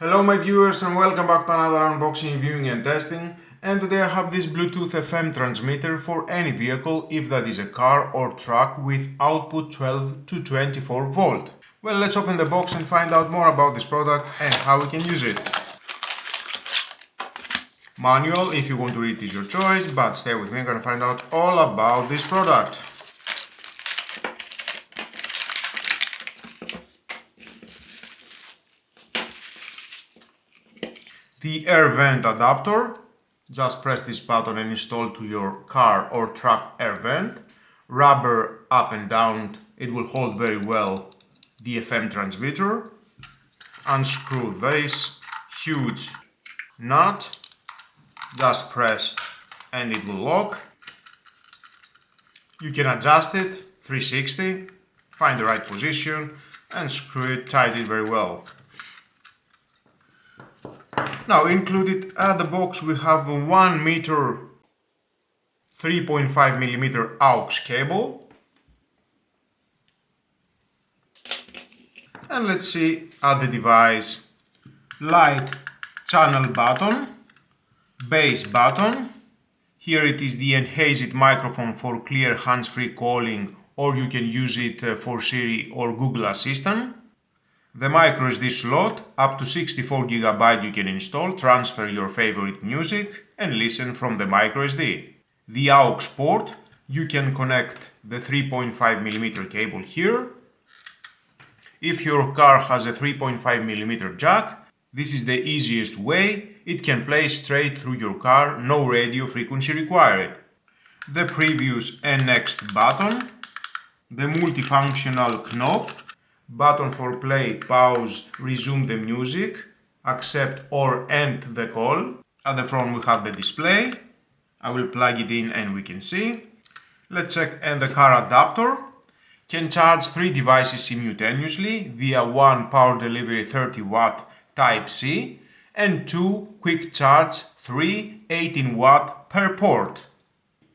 Hello my viewers and welcome back to another unboxing, viewing and testing. And today I have this Bluetooth FM transmitter for any vehicle, if that is a car or truck, with output 12 to 24 volt. Well, let's open the box and find out more about this product and how we can use it. Manual, if you want to read, is your choice, but stay with me, I'm gonna find out all about this product. The air vent adapter, just press this button and install to your car or truck air vent. Rubber up and down, it will hold very well the FM transmitter. Unscrew this huge nut, just press and it will lock. You can adjust it 360, find the right position and screw it, tight it very well. Now, included at the box we have a 1 meter 3.5 millimeter AUX cable. And let's see at the device. Light channel button, bass button. Here it is the enhanced microphone for clear hands-free calling, or you can use it for Siri or Google Assistant. The MicroSD slot, up to 64 GB you can install, transfer your favorite music and listen from the MicroSD. The AUX port, you can connect the 3.5 mm cable here. If your car has a 3.5 mm jack, this is the easiest way. It can play straight through your car, no radio frequency required. The previous and next button, the multifunctional knob, button for play, pause, resume the music, accept or end the call. At the front we have the display. I will plug it in and we can see. Let's check, and the car adapter can charge 3 devices simultaneously via one power delivery 30 watt type C and 2 quick charge 3 18 watt per port.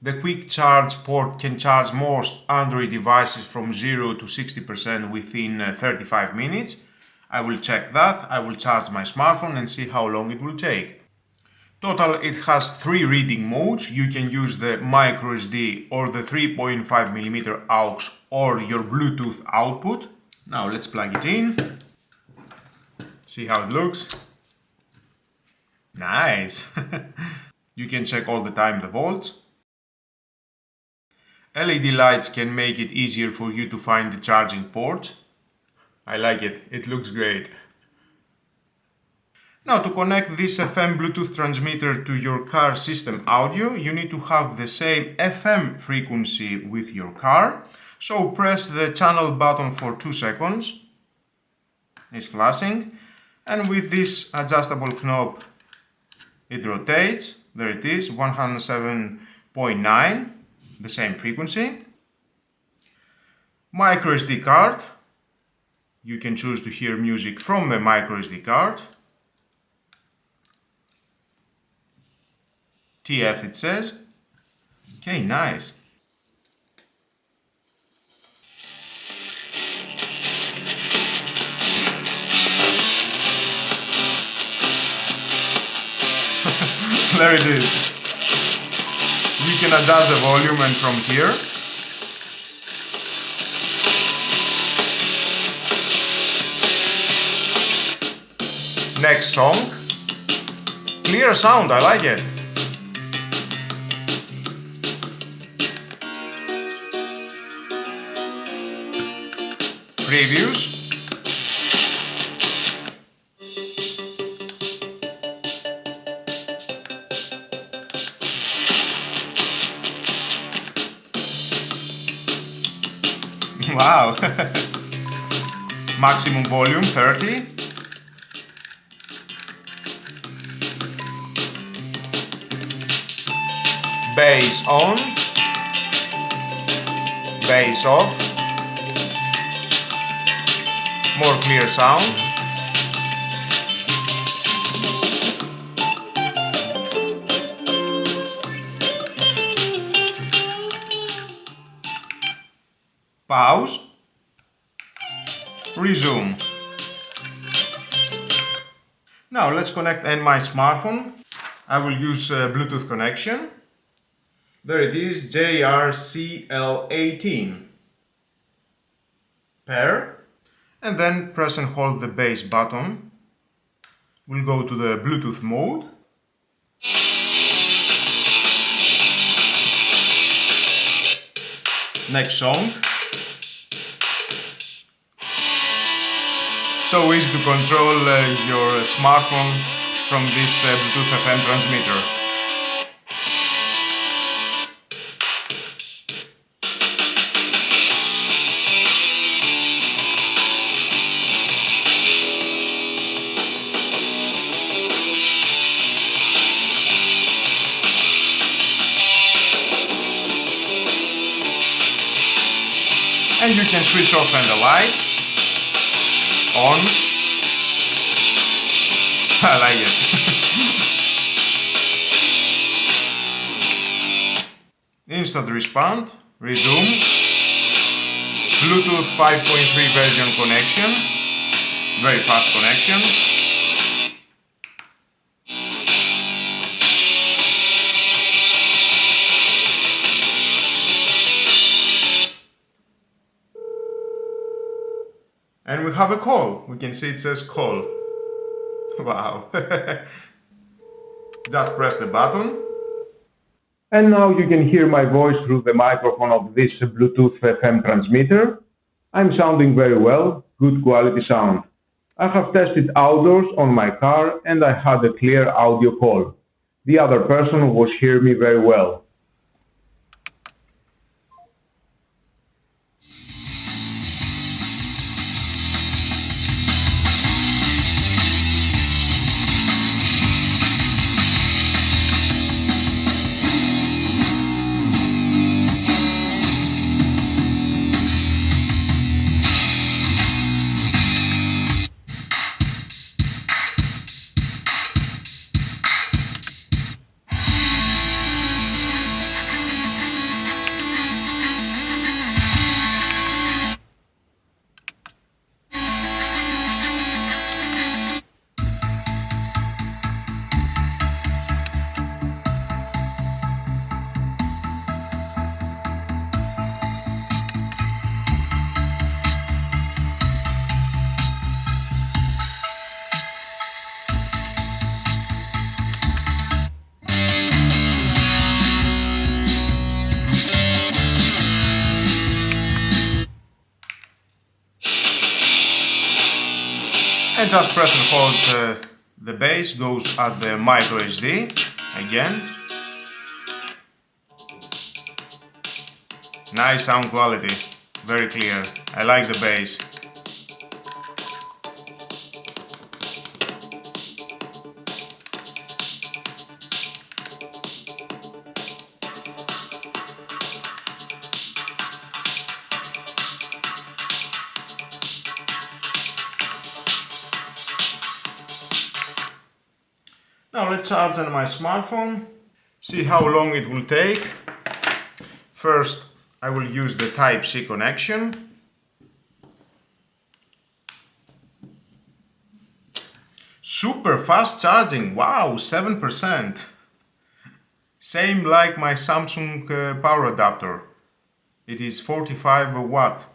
The quick charge port can charge most Android devices from 0 to 60% within 35 minutes. I will check that. I will charge my smartphone and see how long it will take. Total, it has 3 reading modes. You can use the MicroSD or the 3.5 mm AUX or your Bluetooth output. Now let's plug it in. See how it looks. Nice. You can check all the time the volts. LED lights can make it easier for you to find the charging port. I like it, it looks great. Now, to connect this FM Bluetooth transmitter to your car system audio, you need to have the same FM frequency with your car. So press the channel button for 2 seconds. It's flashing. And with this adjustable knob, it rotates. There it is, 107.9. The same frequency. MicroSD card. You can choose to hear music from the MicroSD card. TF it says. Okay, nice. There it is. You can adjust the volume and from here. Next song. Clear sound, I like it. Previews. Wow. Maximum volume 30. Bass on. Bass off. More clear sound. Pause. Resume. Now let's connect and my smartphone. I will use Bluetooth connection. There it is, JRCL18. Pair. And then press and hold the base button. We'll go to the Bluetooth mode. Next song. So easy to control your smartphone from this Bluetooth FM transmitter. And you can switch off and the light on. I like it. Instant respond, resume, Bluetooth 5.3 version connection, very fast connection. And we have a call. We can see it says call. Wow. Just press the button. And now you can hear my voice through the microphone of this Bluetooth FM transmitter. I'm sounding very well, good quality sound. I have tested outdoors on my car and I had a clear audio call. The other person was hearing me very well. And just press and hold the base, goes at the MicroSD again. Nice sound quality, very clear. I like the bass. Now let's charge on my smartphone, see how long it will take. First, I will use the Type-C connection. Super fast charging, wow, 7%. Same like my Samsung power adapter. It is 45 watt.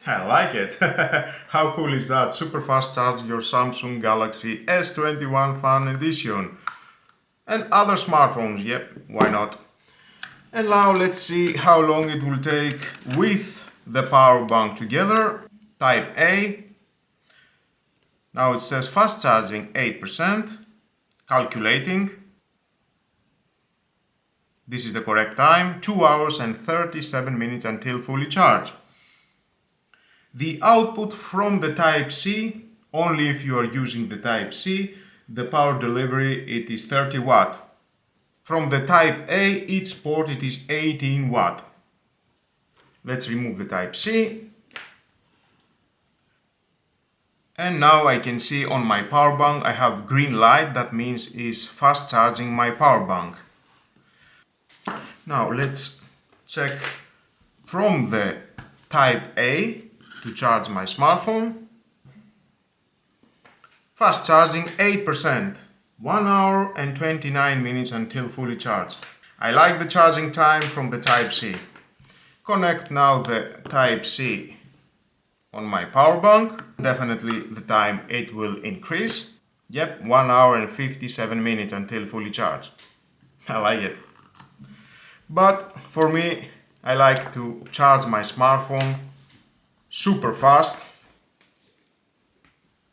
I like it. How cool is that? Super fast charge your Samsung Galaxy S21 Fan Edition. And other smartphones, yep, why not? And now let's see how long it will take with the power bank together. Type A. Now it says fast charging 8%. Calculating. This is the correct time. 2 hours and 37 minutes until fully charged. The output from the Type-C, only if you are using the Type-C, the power delivery it is 30 watt. From the Type-A, each port it is 18 watt. Let's remove the Type-C. And now I can see on my power bank I have green light, that means is fast charging my power bank. Now let's check from the Type-A to charge my smartphone. Fast charging 8%. 1 hour and 29 minutes until fully charged. I like the charging time from the Type-C. Connect now the Type-C on my power bank. Definitely the time it will increase. Yep, 1 hour and 57 minutes until fully charged. I like it. But for me, I like to charge my smartphone super fast.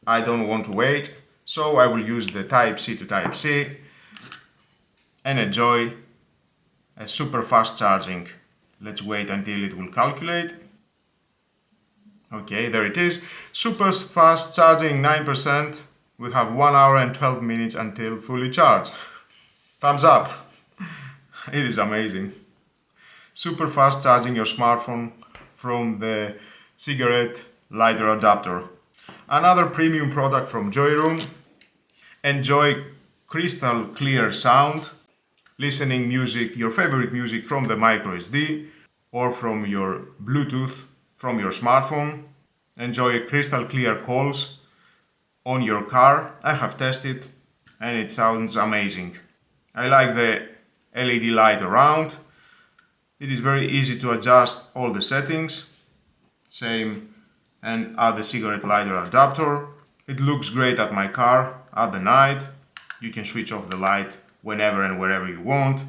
I don't want to wait, so I will use the Type-C to Type-C and enjoy a super fast charging. Let's wait until it will calculate. Okay, there it is. Super fast charging 9%. We have 1 hour and 12 minutes until fully charged. Thumbs up. It is amazing. Super fast charging your smartphone from the cigarette lighter adapter. Another premium product from JOYROOM. Enjoy crystal clear sound. Listening music, your favorite music from the MicroSD or from your Bluetooth from your smartphone. Enjoy crystal clear calls on your car. I have tested and it sounds amazing. I like the LED light around. It is very easy to adjust all the settings. Same and add the cigarette lighter adapter. It looks great at my car at the night. You can switch off the light whenever and wherever you want.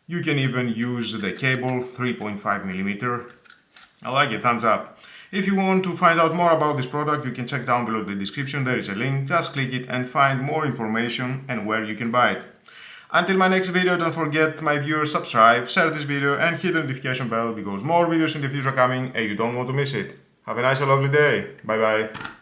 You can even use the cable 3.5mm. I like it, thumbs up. If you want to find out more about this product, you can check down below the description. There is a link, just click it and find more information and where you can buy it. Until my next video, don't forget, my viewers, subscribe, share this video and hit the notification bell because more videos in the future are coming and you don't want to miss it. Have a nice and lovely day. Bye bye.